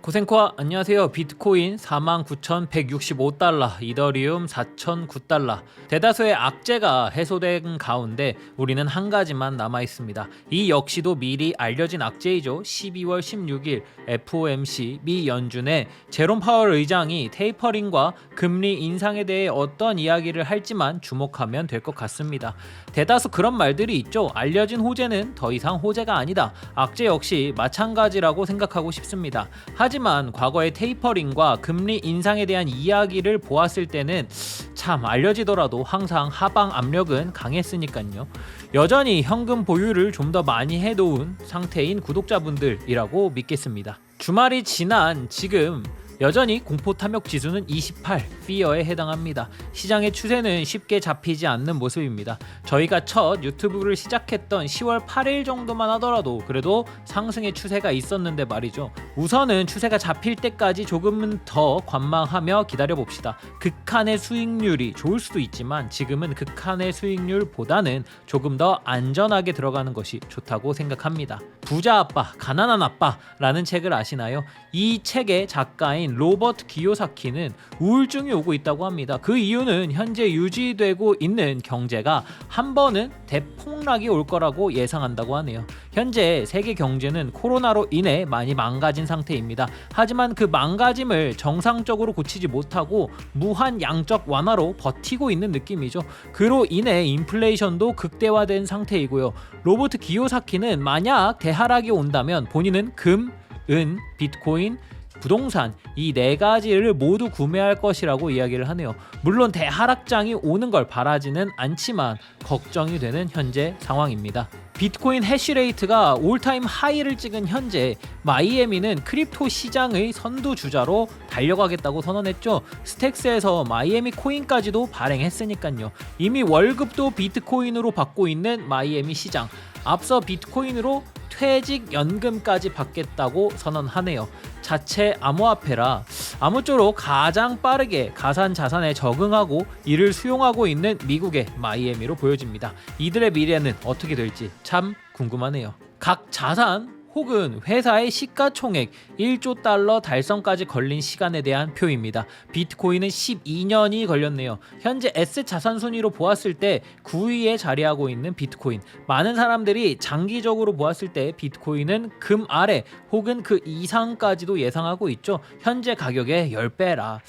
고생코아 안녕하세요. 비트코인 49,165달러, 이더리움 4,009달러. 대다수의 악재가 해소된 가운데 우리는 한 가지만 남아 있습니다. 이 역시도 미리 알려진 악재이죠. 12월 16일 FOMC 미 연준의 제롬 파월 의장이 테이퍼링과 금리 인상에 대해 어떤 이야기를 할지만 주목하면 될 것 같습니다. 대다수 그런 말들이 있죠. 알려진 호재는 더 이상 호재가 아니다. 악재 역시 마찬가지라고 생각하고 싶습니다. 하지만 과거의 테이퍼링과 금리 인상에 대한 이야기를 보았을 때는 참 알려지더라도 항상 하방 압력은 강했으니까요. 여전히 현금 보유를 좀 더 많이 해놓은 상태인 구독자분들이라고 믿겠습니다. 주말이 지난 지금 여전히 공포 탐욕 지수는 28, 피어에 해당합니다. 시장의 추세는 쉽게 잡히지 않는 모습입니다. 저희가 첫 유튜브를 시작했던 10월 8일 정도만 하더라도 그래도 상승의 추세가 있었는데 말이죠. 우선은 추세가 잡힐 때까지 조금은 더 관망하며 기다려봅시다. 극한의 수익률이 좋을 수도 있지만 지금은 극한의 수익률보다는 조금 더 안전하게 들어가는 것이 좋다고 생각합니다. 부자 아빠, 가난한 아빠라는 책을 아시나요? 이 책의 작가인 로버트 기요사키는 우울증이 오고 있다고 합니다. 그 이유는 현재 유지되고 있는 경제가 한 번은 대폭락이 올 거라고 예상한다고 하네요. 현재 세계 경제는 코로나로 인해 많이 망가진 상태입니다. 하지만 그 망가짐을 정상적으로 고치지 못하고 무한 양적 완화로 버티고 있는 느낌이죠. 그로 인해 인플레이션도 극대화된 상태이고요. 로버트 기요사키는 만약 대하락이 온다면 본인은 금, 은, 비트코인, 부동산 이 네 가지를 모두 구매할 것이라고 이야기를 하네요. 물론 대하락장이 오는 걸 바라지는 않지만 걱정이 되는 현재 상황입니다. 비트코인 해시레이트가 올타임 하이를 찍은 현재 마이애미는 크립토 시장의 선두주자로 달려가겠다고 선언했죠. 스택스에서 마이애미 코인까지도 발행했으니까요. 이미 월급도 비트코인으로 받고 있는 마이애미 시장, 앞서 비트코인으로 퇴직연금까지 받겠다고 선언하네요. 자체 암호화폐라 아무쪼록 가장 빠르게 가상자산에 적응하고 이를 수용하고 있는 미국의 마이애미로 보여집니다. 이들의 미래는 어떻게 될지 참 궁금하네요. 각 자산 혹은 회사의 시가총액 1조 달러 달성까지 걸린 시간에 대한 표입니다. 비트코인은 12년이 걸렸네요. 현재 에셋 자산 순위로 보았을 때 9위에 자리하고 있는 비트코인. 많은 사람들이 장기적으로 보았을 때 비트코인은 금 아래 혹은 그 이상까지도 예상하고 있죠. 현재 가격의 10배라.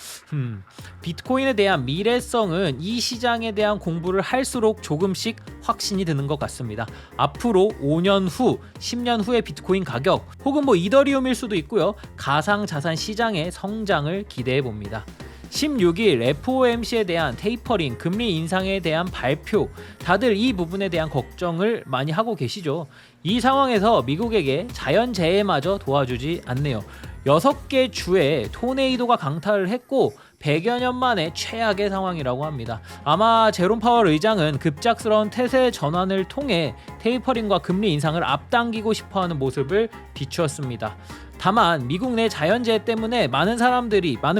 비트코인에 대한 미래성은 이 시장에 대한 공부를 할수록 조금씩 확신이 드는 것 같습니다. 앞으로 5년 후, 10년 후의 비트코인 가격 혹은 이더리움일 수도 있고요. 가상자산 시장의 성장을 기대해 봅니다. 16일 FOMC에 대한 테이퍼링, 금리 인상에 대한 발표, 다들 이 부분에 대한 걱정을 많이 하고 계시죠. 이 상황에서 미국에게 자연재해마저 도와주지 않네요. 6개 주에 토네이도가 강타를 했고 100여 년 만에 최악의 상황이라고 합니다. 아마 제롬 파월 의장은 급작스러운 태세 전환을 통해 테이퍼링과 금리 인상을 앞당기고 싶어하는 모습을 비추었습니다. 다만 미국 내 자연재해 때문에 많은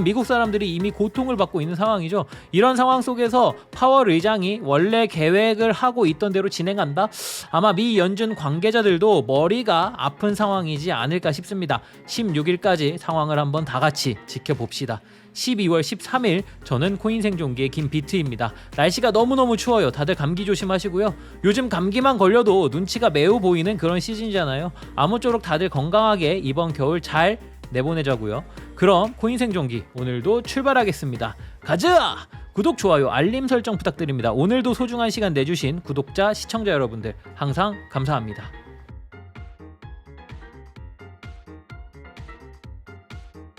미국 사람들이 이미 고통을 받고 있는 상황이죠. 이런 상황 속에서 파월 의장이 원래 계획을 하고 있던 대로 진행한다? 아마 미 연준 관계자들도 머리가 아픈 상황이지 않을까 싶습니다. 16일까지 상황을 한번 다 같이 지켜봅시다. 12월 13일 저는 코인 생존기의 김비트입니다. 날씨가 너무너무 추워요. 다들 감기 조심하시고요. 요즘 감기만 걸려도 눈치가 매우 보이는 그런 시즌이잖아요. 아무쪼록 다들 건강하게 이번 겨울 잘 내보내자고요. 그럼 코인 생존기 오늘도 출발하겠습니다. 가자! 구독, 좋아요, 알림 설정 부탁드립니다. 오늘도 소중한 시간 내주신 구독자, 시청자 여러분들 항상 감사합니다.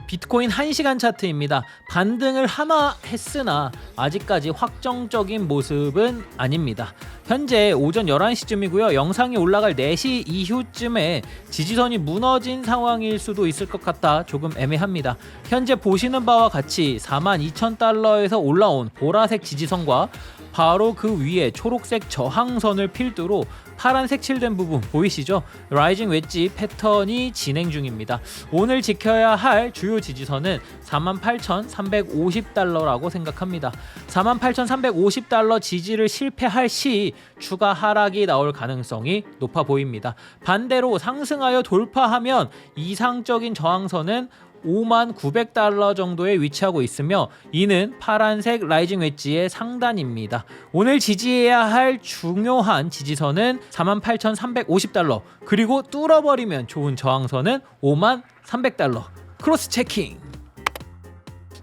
비트코인 1시간 차트입니다. 반등을 하나 했으나 아직까지 확정적인 모습은 아닙니다. 현재 오전 11시쯤이고요. 영상이 올라갈 4시 이후쯤에 지지선이 무너진 상황일 수도 있을 것 같아 조금 애매합니다. 현재 보시는 바와 같이 42,000달러에서 올라온 보라색 지지선과 바로 그 위에 초록색 저항선을 필두로 파란색 칠된 부분 보이시죠? 라이징 웨지 패턴이 진행 중입니다. 오늘 지켜야 할 주요 지지선은 48,350달러라고 생각합니다. 48,350달러 지지를 실패할 시 추가 하락이 나올 가능성이 높아 보입니다. 반대로 상승하여 돌파하면 이상적인 저항선은 $59,000 정도에 위치하고 있으며 이는 파란색 라이징 웨지의 상단입니다. 오늘 지지해야 할 중요한 지지선은 $48,350, 그리고 뚫어버리면 좋은 저항선은 $53,000. 크로스 체킹.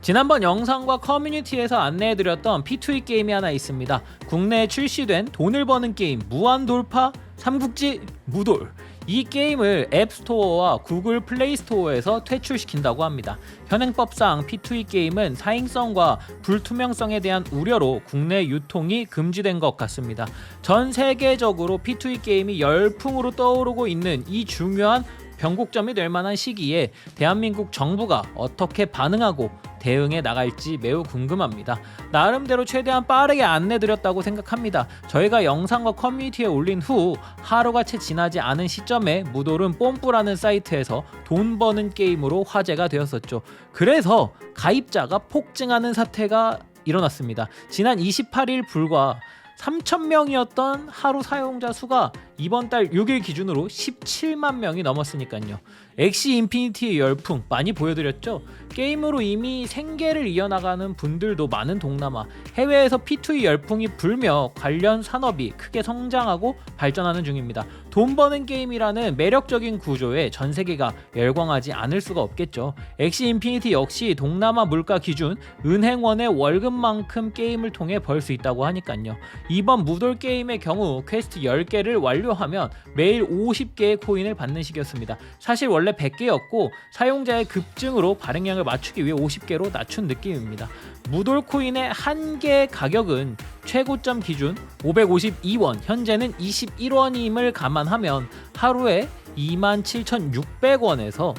지난번 영상과 커뮤니티에서 안내해드렸던 P2E 게임이 하나 있습니다. 국내에 출시된 돈을 버는 게임 무한돌파 삼국지 무돌. 이 게임을 앱스토어와 구글 플레이스토어에서 퇴출시킨다고 합니다. 현행법상 P2E 게임은 사행성과 불투명성에 대한 우려로 국내 유통이 금지된 것 같습니다. 전 세계적으로 P2E 게임이 열풍으로 떠오르고 있는 이 중요한 변곡점이 될 만한 시기에 대한민국 정부가 어떻게 반응하고 대응해 나갈지 매우 궁금합니다. 나름대로 최대한 빠르게 안내드렸다고 생각합니다. 저희가 영상과 커뮤니티에 올린 후 하루가 채 지나지 않은 시점에 무돌은 뽐뿌라는 사이트에서 돈 버는 게임으로 화제가 되었었죠. 그래서 가입자가 폭증하는 사태가 일어났습니다. 지난 28일 불과 3,000명이었던 하루 사용자 수가 이번 달 6일 기준으로 17만 명이 넘었으니까요. 엑시 인피니티의 열풍 많이 보여드렸죠. 게임으로 이미 생계를 이어나가는 분들도 많은 동남아, 해외에서 P2E 열풍이 불며 관련 산업이 크게 성장하고 발전하는 중입니다. 돈 버는 게임이라는 매력적인 구조에 전 세계가 열광하지 않을 수가 없겠죠. 엑시 인피니티 역시 동남아 물가 기준 은행원의 월급만큼 게임을 통해 벌 수 있다고 하니까요. 이번 무돌 게임의 경우 퀘스트 10개를 완료하면 매일 50개의 코인을 받는 식이었습니다. 사실 원래 100개였고 사용자의 급증으로 발행량을 맞추기 위해 50개로 낮춘 느낌입니다. 무돌 코인의 한 개의 가격은 최고점 기준 552원, 현재는 21원임을 감안하면 하루에 27,600원에서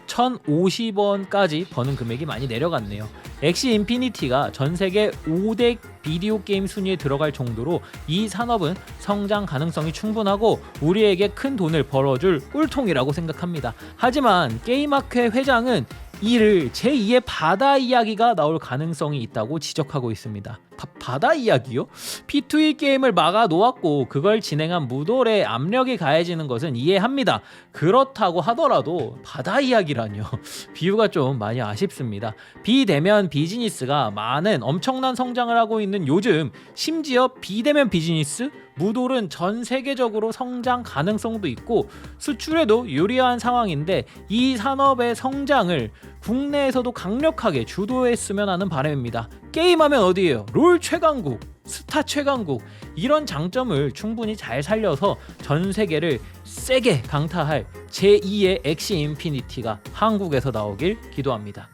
1,050원까지 버는 금액이 많이 내려갔네요. 엑시 인피니티가 전 세계 5대 비디오 게임 순위에 들어갈 정도로 이 산업은 성장 가능성이 충분하고 우리에게 큰 돈을 벌어줄 꿀통이라고 생각합니다. 하지만 게임학회 회장은 이를 제2의 바다 이야기가 나올 가능성이 있다고 지적하고 있습니다. 바다 이야기요? P2E 게임을 막아 놓았고 그걸 진행한 무돌에 압력이 가해지는 것은 이해합니다. 그렇다고 하더라도 바다 이야기라뇨. 비유가 좀 많이 아쉽습니다. 비대면 비즈니스가 많은 엄청난 성장을 하고 있는 요즘, 심지어 비대면 비즈니스? 무돌은 전 세계적으로 성장 가능성도 있고 수출에도 유리한 상황인데 이 산업의 성장을 국내에서도 강력하게 주도했으면 하는 바람입니다. 게임하면 어디예요? 롤 최강국, 스타 최강국, 이런 장점을 충분히 잘 살려서 전 세계를 세게 강타할 제2의 엑시 인피니티가 한국에서 나오길 기도합니다.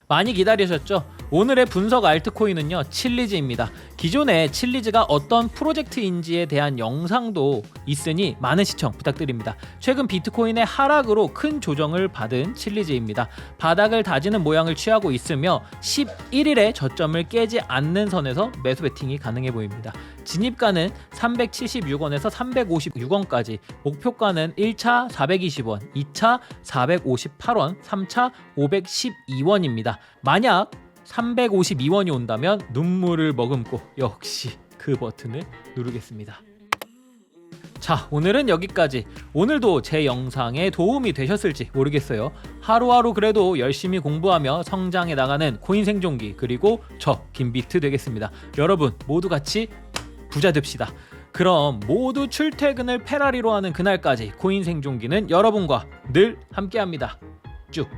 많이 기다리셨죠? 오늘의 분석 알트코인은요, 칠리즈입니다. 기존에 칠리즈가 어떤 프로젝트인지에 대한 영상도 있으니 많은 시청 부탁드립니다. 최근 비트코인의 하락으로 큰 조정을 받은 칠리즈입니다. 바닥을 다지는 모양을 취하고 있으며 11일에 저점을 깨지 않는 선에서 매수 베팅이 가능해 보입니다. 진입가는 376원에서 356원까지, 목표가는 1차 420원, 2차 458원, 3차 512원입니다. 만약 352원이 온다면 눈물을 머금고 역시 그 버튼을 누르겠습니다. 자, 오늘은 여기까지. 오늘도 제 영상에 도움이 되셨을지 모르겠어요. 하루하루 그래도 열심히 공부하며 성장해 나가는 코인 생존기, 그리고 저 김비트 되겠습니다. 여러분 모두 같이 부자 됩시다. 그럼 모두 출퇴근을 페라리로 하는 그날까지 코인 생존기는 여러분과 늘 함께합니다. 쭉.